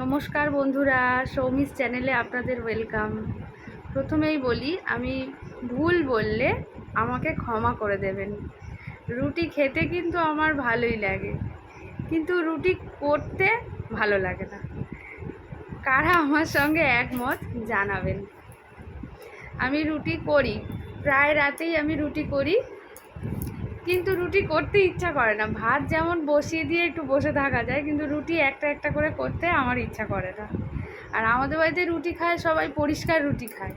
নমস্কার বন্ধুরা, সৌমিস চ্যানেলে আপনাদের ওয়েলকাম। প্রথমেই বলি, আমি ভুল বললে আমাকে ক্ষমা করে দেবেন। রুটি খেতে কিন্তু আমার ভালোই লাগে, কিন্তু রুটি করতে ভালো লাগে না। কারা আমার সঙ্গে একমত জানাবেন। আমি রুটি করি, প্রায় রাতেই আমি রুটি করি, কিন্তু রুটি করতে ইচ্ছা করে না। ভাত যেমন বসিয়ে দিয়ে একটু বসে থাকা যায়, কিন্তু রুটি একটা একটা করে করতে আমার ইচ্ছা করে না। আর আমাদের বাড়িতে রুটি খায় সবাই, পরিষ্কার রুটি খায়,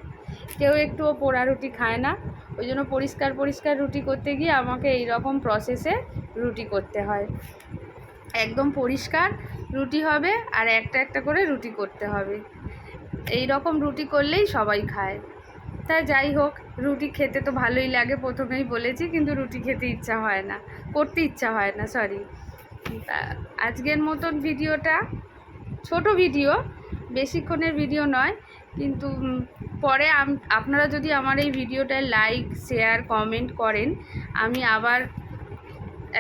কেউ একটুও পোড়া রুটি খায় না। ওই জন্য পরিষ্কার পরিষ্কার রুটি করতে গিয়ে আমাকে এই রকম প্রসেসে রুটি করতে হয়। একদম পরিষ্কার রুটি হবে আর একটা একটা করে রুটি করতে হবে। এই রকম রুটি করলেই সবাই খায়। তাই যাই হোক, রুটি খেতে তো ভালোই লাগে, প্রথমেই বলেছি, কিন্তু রুটি খেতে ইচ্ছা হয় না, করতে ইচ্ছা হয় না, সরি। আজকের মতন ভিডিওটা ছোট ভিডিও, বেশিক্ষণের ভিডিও নয়, কিন্তু পরে আপনারা যদি আমার এই ভিডিওটায় লাইক, শেয়ার, কমেন্ট করেন, আমি আবার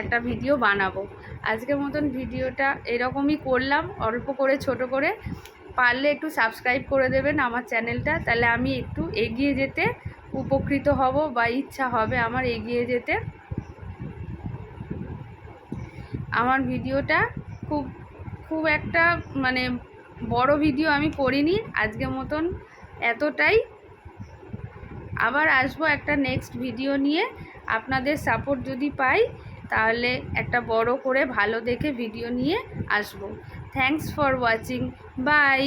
একটা ভিডিও বানাবো। আজকের মতন ভিডিওটা এরকমই করলাম, অল্প করে, ছোট করে। পারলে একটু সাবস্ক্রাইব করে দেবেন আমার চ্যানেলটা, তাহলে আমি একটু এগিয়ে যেতে উপকৃত হব, বা ইচ্ছা হবে আমার এগিয়ে যেতে। আমার ভিডিওটা খুব খুব একটা মানে বড় ভিডিও আমি করিনি, আজকের মতন এতটাই। আবার আসবো একটা নেক্সট ভিডিও নিয়ে। আপনাদের সাপোর্ট যদি পাই, তাহলে একটা বড় করে ভালো দেখে ভিডিও নিয়ে আসবো। Thanks for watching, by.